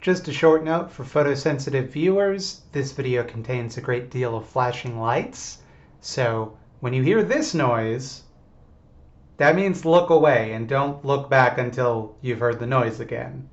Just a short note for photosensitive viewers, this video contains a great deal of flashing lights, so when you hear this noise, that means look away and don't look back until you've heard the noise again.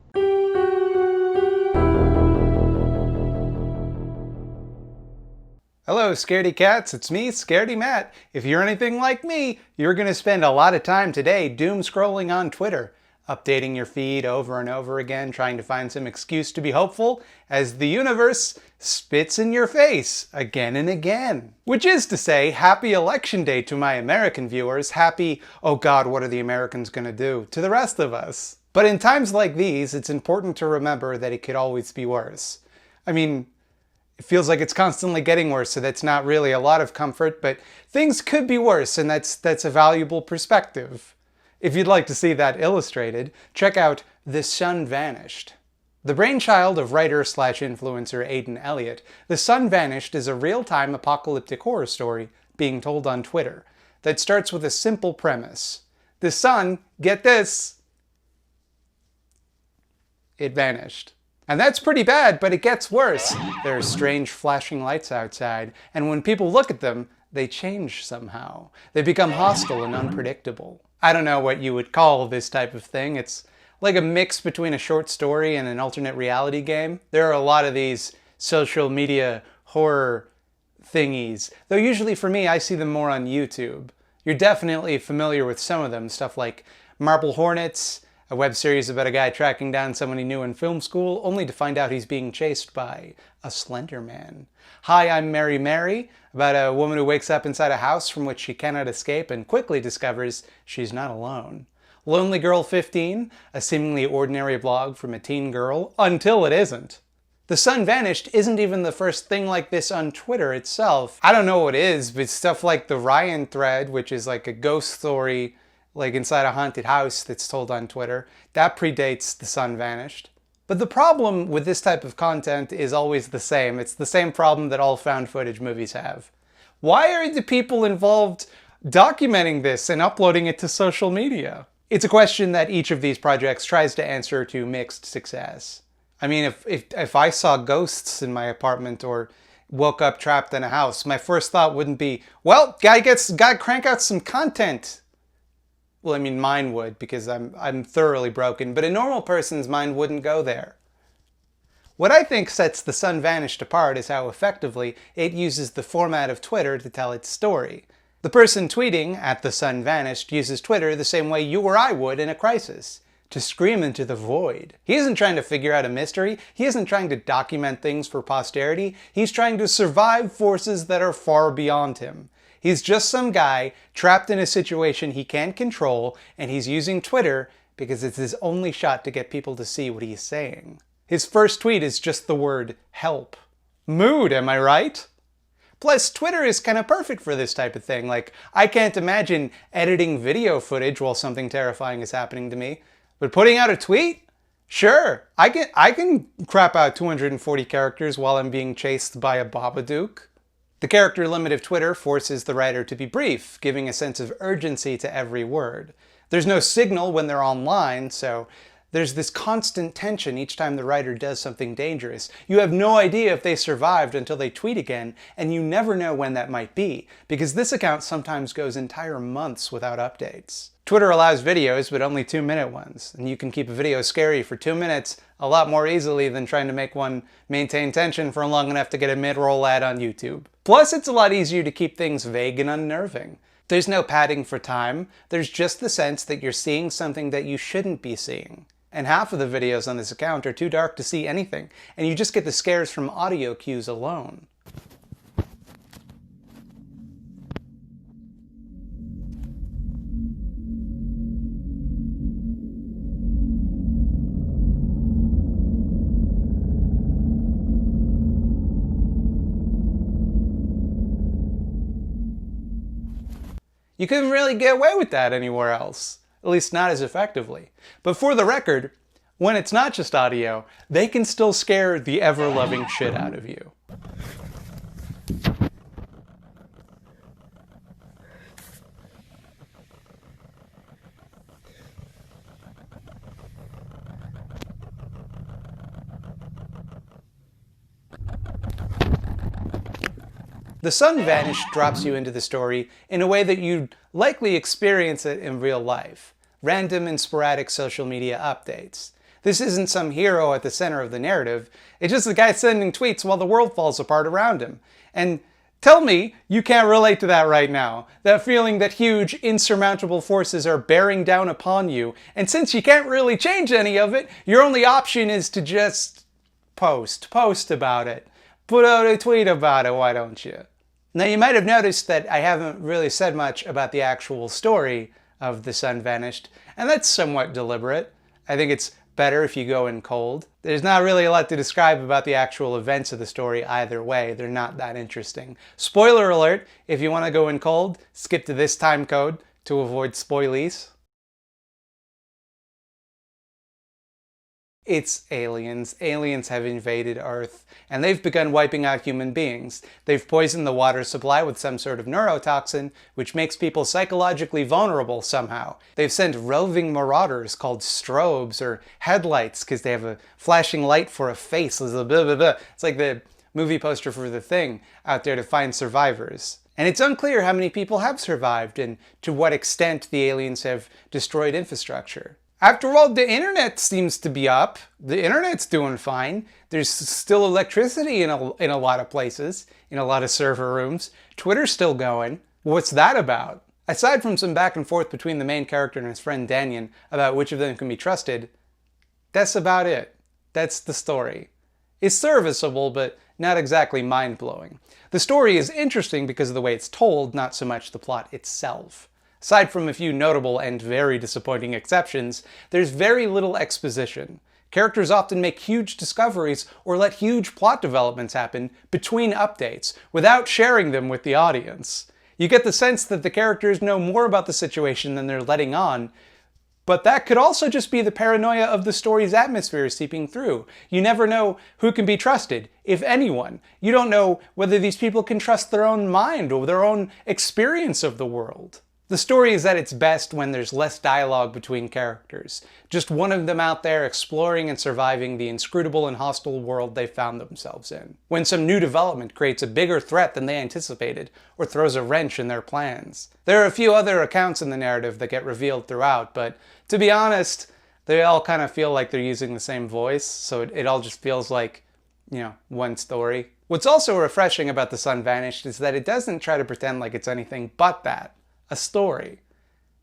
Hello, Scaredy Cats. It's me, Scaredy Matt. If you're anything like me, you're going to spend a lot of time today doom scrolling on Twitter, updating your feed over and over again, trying to find some excuse to be hopeful as the universe spits in your face again and again. Which is to say, happy election day to my American viewers, happy, oh God, what are the Americans going to do, to the rest of us. But in times like these, it's important to remember that it could always be worse. I mean, it feels like it's constantly getting worse, so that's not really a lot of comfort, but things could be worse, and that's a valuable perspective. If you'd like to see that illustrated, check out The Sun Vanished. The brainchild of writer/influencer Aidan Elliott, The Sun Vanished is a real-time apocalyptic horror story being told on Twitter that starts with a simple premise. The sun, get this, it vanished. And that's pretty bad, but it gets worse. There are strange flashing lights outside, and when people look at them, they change somehow. They become hostile and unpredictable. I don't know what you would call this type of thing. It's like a mix between a short story and an alternate reality game. There are a lot of these social media horror thingies, though usually for me, I see them more on YouTube. You're definitely familiar with some of them, stuff like Marble Hornets, a web series about a guy tracking down someone he knew in film school, only to find out he's being chased by a Slender Man. Hi, I'm Mary Mary, about a woman who wakes up inside a house from which she cannot escape and quickly discovers she's not alone. Lonely Girl 15, a seemingly ordinary blog from a teen girl, until it isn't. The Sun Vanished isn't even the first thing like this on Twitter itself. I don't know what is, but stuff like the Ryan thread, which is like a ghost story like inside a haunted house that's told on Twitter, that predates The Sun Vanished. But the problem with this type of content is always the same. It's the same problem that all found footage movies have. Why are the people involved documenting this and uploading it to social media? It's a question that each of these projects tries to answer to mixed success. I mean, if I saw ghosts in my apartment or woke up trapped in a house, my first thought wouldn't be, well, gotta crank out some content. Well, I mean, mine would, because I'm thoroughly broken, but a normal person's mind wouldn't go there. What I think sets The Sun Vanished apart is how effectively it uses the format of Twitter to tell its story. The person tweeting at The Sun Vanished uses Twitter the same way you or I would in a crisis, to scream into the void. He isn't trying to figure out a mystery, he isn't trying to document things for posterity, he's trying to survive forces that are far beyond him. He's just some guy trapped in a situation he can't control, and he's using Twitter because it's his only shot to get people to see what he's saying. His first tweet is just the word help. Mood, am I right? Plus, Twitter is kind of perfect for this type of thing. Like, I can't imagine editing video footage while something terrifying is happening to me. But putting out a tweet? Sure, I can crap out 240 characters while I'm being chased by a Babadook. The character limit of Twitter forces the writer to be brief, giving a sense of urgency to every word. There's no signal when they're online, so there's this constant tension each time the writer does something dangerous. You have no idea if they survived until they tweet again, and you never know when that might be, because this account sometimes goes entire months without updates. Twitter allows videos, but only 2-minute ones, and you can keep a video scary for 2 minutes a lot more easily than trying to make one maintain tension for long enough to get a mid-roll ad on YouTube. Plus, it's a lot easier to keep things vague and unnerving. There's no padding for time, there's just the sense that you're seeing something that you shouldn't be seeing. And half of the videos on this account are too dark to see anything, and you just get the scares from audio cues alone. You couldn't really get away with that anywhere else, at least not as effectively. But for the record, when it's not just audio, they can still scare the ever-loving shit out of you. The sun vanished drops you into the story in a way that you'd likely experience it in real life. Random and sporadic social media updates. This isn't some hero at the center of the narrative, it's just a guy sending tweets while the world falls apart around him. And tell me you can't relate to that right now. That feeling that huge, insurmountable forces are bearing down upon you, and since you can't really change any of it, your only option is to just post about it. Put out a tweet about it, why don't you? Now you might have noticed that I haven't really said much about the actual story of The Sun Vanished, and that's somewhat deliberate. I think it's better if you go in cold. There's not really a lot to describe about the actual events of the story either way. They're not that interesting. Spoiler alert, if you want to go in cold, skip to this time code to avoid spoilies. It's aliens. Aliens have invaded Earth, and they've begun wiping out human beings. They've poisoned the water supply with some sort of neurotoxin, which makes people psychologically vulnerable somehow. They've sent roving marauders called strobes, or headlights, because they have a flashing light for a face. It's like the movie poster for The Thing, out there to find survivors. And it's unclear how many people have survived, and to what extent the aliens have destroyed infrastructure. After all, the internet seems to be up. The internet's doing fine. There's still electricity in a lot of places, in a lot of server rooms. Twitter's still going. What's that about? Aside from some back and forth between the main character and his friend Danyan about which of them can be trusted, that's about it. That's the story. It's serviceable, but not exactly mind-blowing. The story is interesting because of the way it's told, not so much the plot itself. Aside from a few notable and very disappointing exceptions, there's very little exposition. Characters often make huge discoveries or let huge plot developments happen between updates, without sharing them with the audience. You get the sense that the characters know more about the situation than they're letting on, but that could also just be the paranoia of the story's atmosphere seeping through. You never know who can be trusted, if anyone. You don't know whether these people can trust their own mind or their own experience of the world. The story is at its best when there's less dialogue between characters. Just one of them out there exploring and surviving the inscrutable and hostile world they found themselves in. When some new development creates a bigger threat than they anticipated, or throws a wrench in their plans. There are a few other accounts in the narrative that get revealed throughout, but to be honest, they all kind of feel like they're using the same voice, so it all just feels like, you know, one story. What's also refreshing about The Sun Vanished is that it doesn't try to pretend like it's anything but that. A story.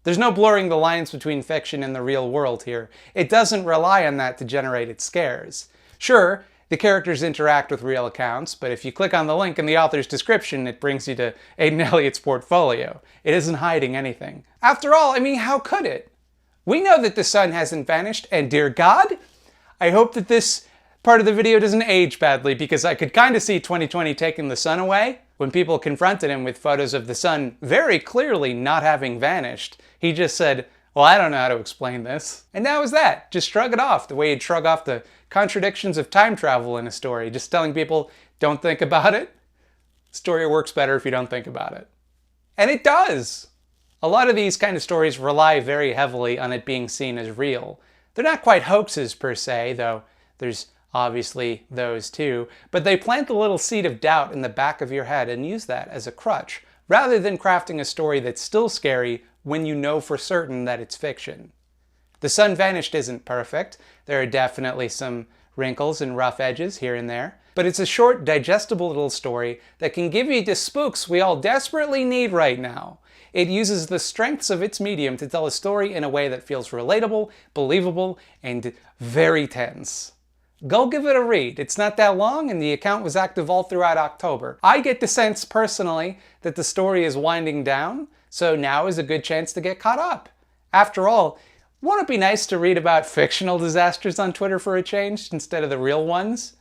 There's no blurring the lines between fiction and the real world here. It doesn't rely on that to generate its scares. Sure, the characters interact with real accounts, but if you click on the link in the author's description, it brings you to Aidan Elliott's portfolio. It isn't hiding anything. After all, I mean, how could it? We know that the sun hasn't vanished, and dear God, I hope that this part of the video doesn't age badly, because I could kind of see 2020 taking the sun away. When people confronted him with photos of the sun very clearly not having vanished, he just said, well, I don't know how to explain this. And that was that. Just shrug it off, the way he'd shrug off the contradictions of time travel in a story, just telling people, don't think about it. The story works better if you don't think about it. And it does! A lot of these kind of stories rely very heavily on it being seen as real. They're not quite hoaxes per se, though there's obviously those too, but they plant a little seed of doubt in the back of your head and use that as a crutch, rather than crafting a story that's still scary when you know for certain that it's fiction. The Sun Vanished isn't perfect. There are definitely some wrinkles and rough edges here and there, but it's a short, digestible little story that can give you the spooks we all desperately need right now. It uses the strengths of its medium to tell a story in a way that feels relatable, believable, and very tense. Go give it a read. It's not that long, and the account was active all throughout October. I get the sense, personally, that the story is winding down, so now is a good chance to get caught up. After all, won't it be nice to read about fictional disasters on Twitter for a change, instead of the real ones?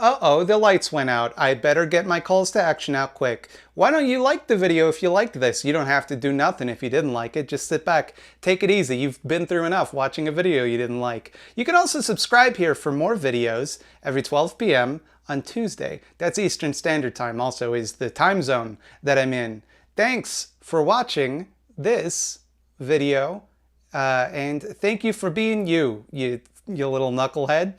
Uh-oh, the lights went out. I better get my calls to action out quick. Why don't you like the video if you liked this? You don't have to do nothing if you didn't like it. Just sit back, take it easy. You've been through enough watching a video you didn't like. You can also subscribe here for more videos every 12 p.m. on Tuesday. That's Eastern Standard Time, also is the time zone that I'm in. Thanks for watching this video, and thank you for being you little knucklehead.